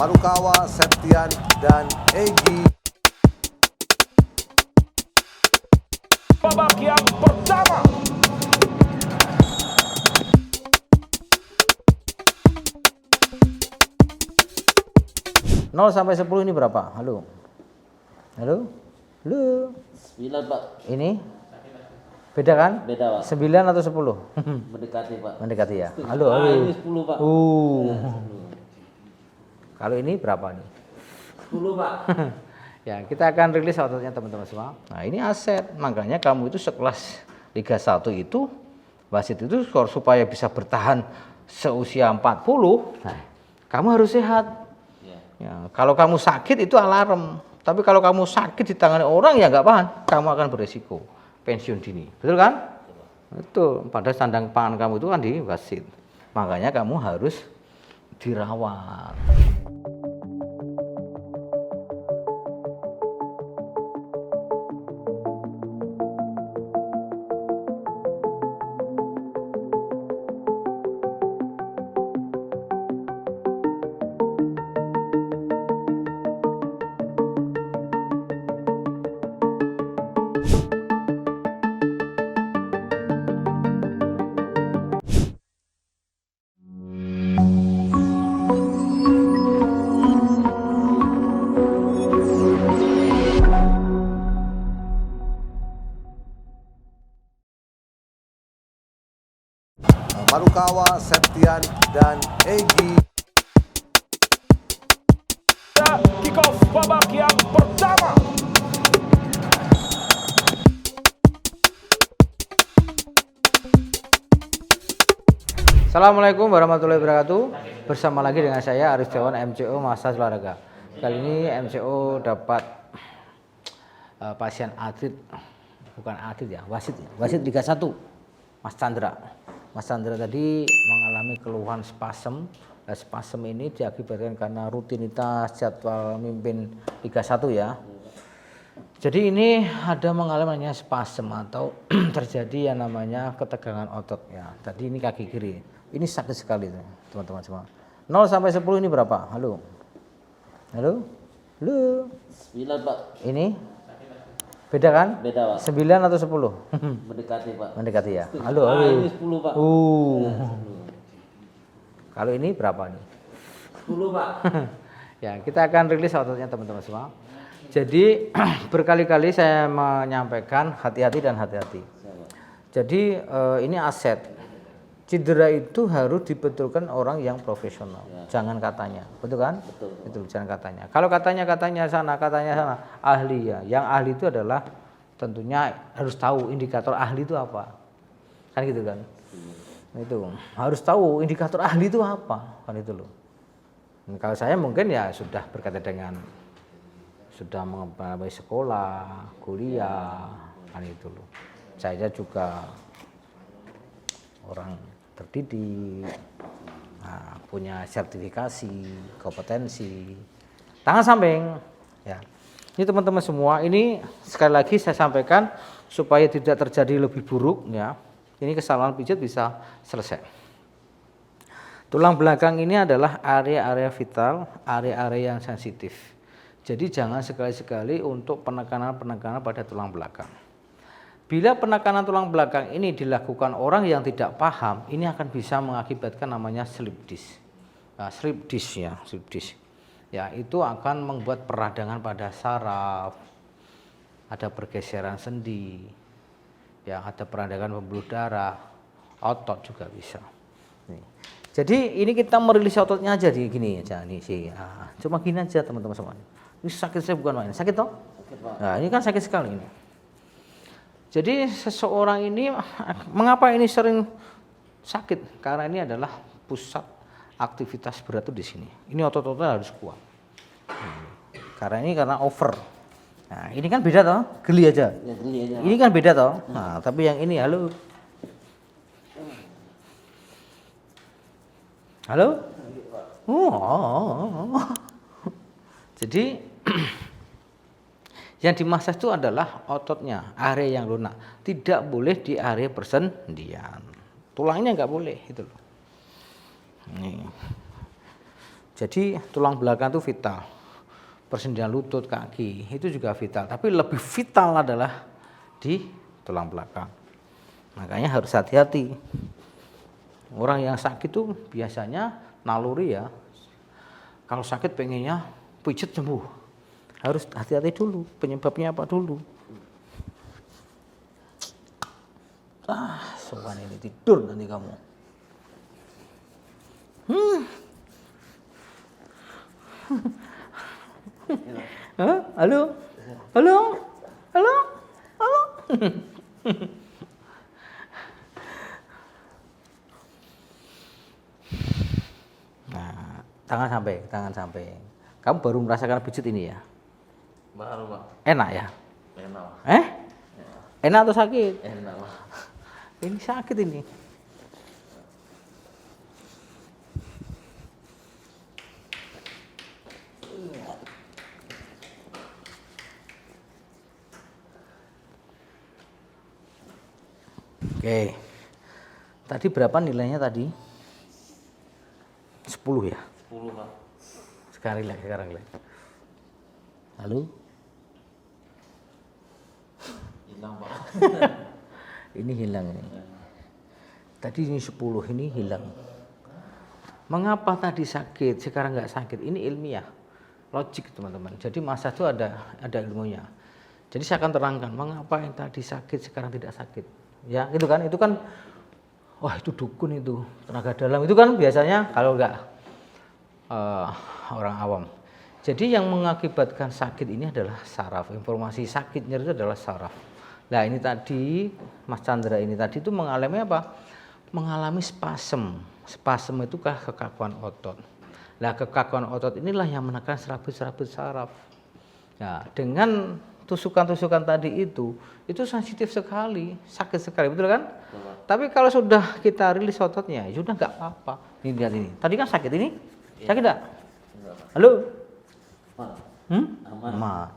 Marukawa, Septian, dan Egy. Babak yang pertama. Nol sampai 10 ini berapa? Halo. Halo. Halo. 9 Pak. Ini beda kan? Beda Pak. 9 atau 10? Mendekati Pak. Mendekati ya. Halo, halo. Ini 10 Pak. Kalau ini berapa nih? 10 Pak. Ya, kita akan rilis outputnya teman-teman semua. Nah, ini aset. Makanya kamu itu sekelas Liga 1 itu wasit itu supaya bisa bertahan seusia 40, nah, kamu harus sehat. Ya, kalau kamu sakit itu alarm. Tapi kalau kamu sakit di tangan orang ya nggak paham, kamu akan beresiko pensiun dini. Betul kan? Betul. Padahal sandang pangan kamu itu kan di wasit. Makanya kamu harus dirawat. Marukawa, Septian, dan Egy. Kick off babak yang pertama. Assalamualaikum warahmatullahi wabarakatuh. Bersama lagi dengan saya Arif Jawan, MCO Massage Olahraga. Kali ini MCO dapat pasien atlet, bukan atlet ya, wasit Liga 1, Mas Chandra. Mas Chandra tadi mengalami keluhan spasem. Nah, spasem ini diakibatkan karena rutinitas jadwal mimpin Liga 1 ya. Jadi ini ada mengalami spasem atau terjadi yang namanya ketegangan otot ya. Tadi ini kaki kiri. Ini sakit sekali teman-teman semua. 0 sampai 10 ini berapa? Halo. Halo. Halo. 9 Pak. Ini beda kan? Beda Pak. 9 atau 10? Mendekati Pak. Mendekati ya. Halo, halo. Ini 10 Pak. Kalau ini berapa nih? 10 Pak. Ya, kita akan rilis outputnya teman-teman semua. Jadi berkali-kali saya menyampaikan hati-hati dan hati-hati. Jadi ini aset. Cedera itu harus dibetulkan orang yang profesional. Ya. Jangan katanya, betul kan? Betul. Itu jangan katanya. Kalau katanya sana, ahli ya. Yang ahli itu adalah tentunya harus tahu indikator ahli itu apa. Kan gitu kan? Itu harus tahu indikator ahli itu apa. Kan itu loh. Dan kalau saya mungkin ya sudah berkaitan dengan sudah mengalami sekolah, kuliah, kan itu loh. Saya juga orang terdidik, nah, punya sertifikasi, kompetensi, tangan samping, ya. Ini teman-teman semua, ini sekali lagi saya sampaikan supaya tidak terjadi lebih buruk, ya. Ini kesalahan pijat bisa selesai. Tulang belakang ini adalah area-area vital, area-area yang sensitif. Jadi jangan sekali-sekali untuk penekanan-penekanan pada tulang belakang. Bila penekanan tulang belakang ini dilakukan orang yang tidak paham, ini akan bisa mengakibatkan namanya slip disc. Nah, slip disc ya, slip disc. Ya, itu akan membuat peradangan pada saraf, ada pergeseran sendi, ya, ada peradangan pembuluh darah, otot juga bisa. Nih. Jadi ini kita merilis ototnya aja di gini aja nih sih. Nah, cuma gini aja teman-teman semua. Ini sakit saya bukan main. Sakit toh? Sakit, Pak. Nah, ini kan sakit sekali ini. Jadi seseorang ini, mengapa ini sering sakit? Karena ini adalah pusat aktivitas berat itu di sini. Ini otot-ototnya harus kuat. Karena over. Nah, ini kan beda toh, geli aja. Ya, geli aja. Ini kan beda toh. Nah, tapi yang ini halo. Halo? Jadi yang dimasas itu adalah ototnya, area yang lunak. Tidak boleh di area persendian. Tulangnya nggak boleh, itu loh. Nih. Jadi tulang belakang itu vital. Persendian lutut, kaki itu juga vital. Tapi lebih vital adalah di tulang belakang. Makanya harus hati-hati. Orang yang sakit itu biasanya naluri ya. Kalau sakit pengennya pijat sembuh. Harus hati-hati dulu. Penyebabnya apa dulu. Sopan ini tidur nanti kamu. Halo? Halo? Halo? Halo? Nah, tangan sampai. Kamu baru merasakan pijat ini ya? Baru Pak. Enak ya? Enak Pak. Enak atau sakit? Enak Pak. Ini sakit ini. Oke. Tadi berapa nilainya tadi? 10 ya? 10 Pak. Sekarang relax. Halo? Hilang Pak. Ini hilang ini. Tadi ini 10, ini hilang. Mengapa tadi sakit, sekarang nggak sakit? Ini ilmiah, logik teman-teman. Jadi masa itu ada ilmunya. Jadi saya akan terangkan mengapa yang tadi sakit sekarang tidak sakit. Ya, itu kan, wah itu dukun itu, tenaga dalam itu kan biasanya kalau nggak orang awam. Jadi yang mengakibatkan sakit ini adalah saraf. Informasi sakitnya itu adalah saraf. Nah ini tadi Mas Chandra ini tadi itu mengalami apa? Mengalami spasem. Spasem itu kekakuan otot. Nah kekakuan otot inilah yang menekan serabut-serabut saraf. Nah dengan tusukan-tusukan tadi itu sensitif sekali, sakit sekali, betul kan? Betul. Tapi kalau sudah kita rilis ototnya, ya sudah nggak apa-apa. Ini lihat ini. Tadi kan sakit ini, sakit nggak? Halo? Aman.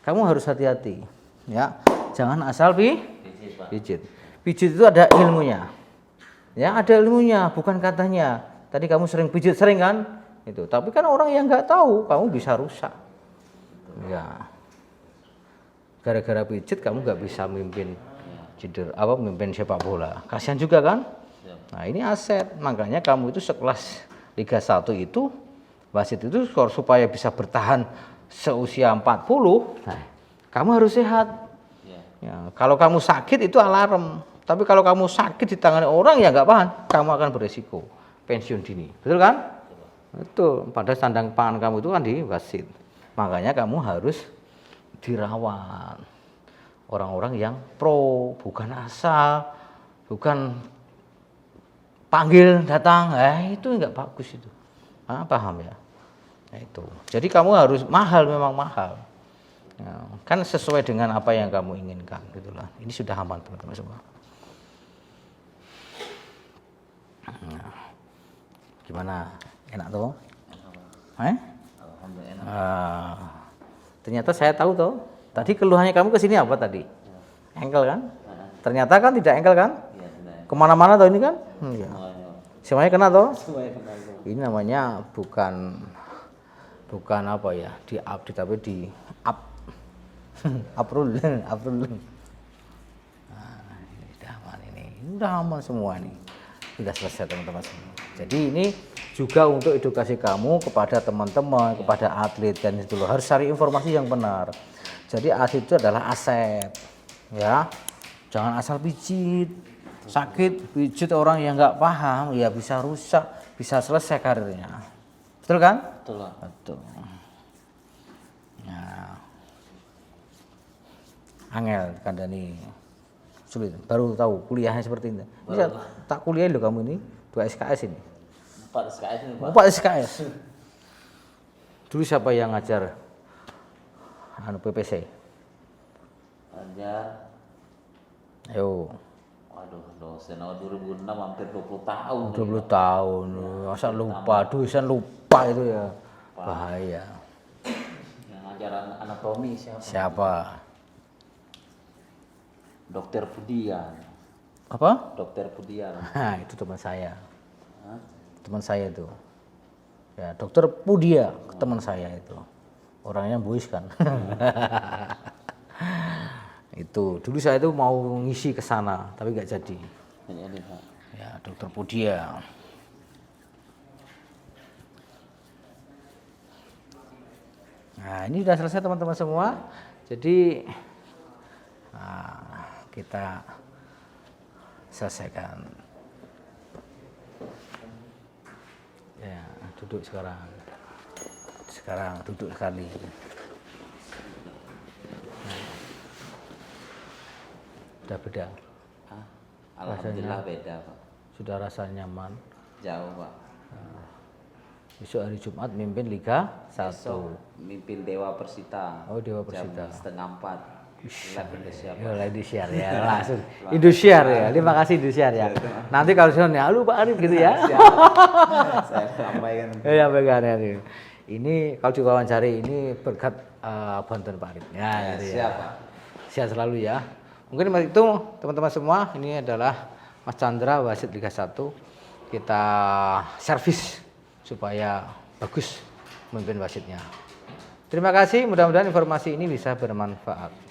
Kamu harus hati-hati, ya. Jangan asal pijit. Pijit itu ada ilmunya. Ya, ada ilmunya, bukan katanya. Tadi kamu sering pijit kan? Itu. Tapi kan orang yang nggak tahu, kamu bisa rusak. Ya. Gara-gara pijit kamu nggak bisa mimpin mimpin sepak bola. Kasihan juga kan? Nah, ini aset. Makanya kamu itu sekelas Liga 1 itu wasit itu supaya bisa bertahan seusia 40, nah, kamu harus sehat. Ya, kalau kamu sakit itu alarm. Tapi kalau kamu sakit di tangan orang ya nggak paham, kamu akan beresiko pensiun dini. Betul kan? Betul. Pada sandang pangan kamu itu kan di wasit. Makanya kamu harus dirawat. Orang-orang yang pro, bukan asal, bukan panggil datang. Itu nggak bagus itu. Paham ya? Nah, itu. Jadi kamu harus memang mahal. Ya, kan sesuai dengan apa yang kamu inginkan gitulah. Ini sudah aman teman-teman semua. Nah, gimana? Enak toh? Alhamdulillah enak. Ternyata saya tahu toh. Tadi keluhannya kamu ke sini apa tadi? Engkel kan? Ternyata kan tidak engkel kan? Iya, sudah. Kemana-mana toh ini kan? Iya. Semuanya kena toh? Semuanya kena. Ini namanya bukan apa ya? Di update tapi di up. April. Nah, ini sudah aman ini. Sudah aman semua nih. Sudah selesai teman-teman semua. Jadi ini juga untuk edukasi kamu kepada teman-teman, kepada atlet dan itu loh harus cari informasi yang benar. Jadi atlet itu adalah aset. Ya. Jangan asal pijit. Sakit pijit orang yang nggak paham ya bisa rusak, bisa selesai karirnya. Betul kan? Betul Pak. Betul. Nah. Angel kandani sulit baru tahu kuliahnya seperti ini. Bisa tak kuliah loh kamu ini 2 SKS ini. 4 SKS ini Pak. 4 SKS. Dulu siapa yang ngajar PPC? Ajar. Ayo. Waduh, dosen 2006 hampir 20 tahun. 20 tahun. Masa lupa, dosen lupa itu ya. Bahaya. Yang ajaran anatomi siapa? Siapa? Dokter Budian. Apa? Dokter Budian. Nah, itu teman saya. Teman saya itu. Ya, Dokter Pudia, teman saya itu. Orangnya buis kan. Itu dulu saya itu mau ngisi ke sana tapi nggak jadi. Jadi Pak. Ya, Dokter Pudia. Nah, ini sudah selesai teman-teman semua. Jadi kita selesaikan. Ya, duduk sekarang. Sekarang duduk sekali. Nah, udah beda. Alhamdulillah beda Pak. Sudah rasa nyaman. Jauh Pak. Besok hari Jumat mimpin Liga 1. Besok mimpin Dewa Persita. Oh, Dewa Persita. Jam 3:30. Live Indonesia. Ya, Indosiar ya, langsung Indosiar ya. Terima kasih Indosiar ya. Nanti kalau soalnya lu Pak Arif gitu ya. Saya sampaikan. Ya, sampaikan ya. Ini kalau diwawancari ini berkat bantuan Pak Arif. Ya, gitu ya. Siap Pak. Sehat selalu ya. Mungkin itu teman-teman semua, ini adalah Mas Chandra wasit Liga 1. Kita servis supaya bagus memimpin wasitnya. Terima kasih, mudah-mudahan informasi ini bisa bermanfaat.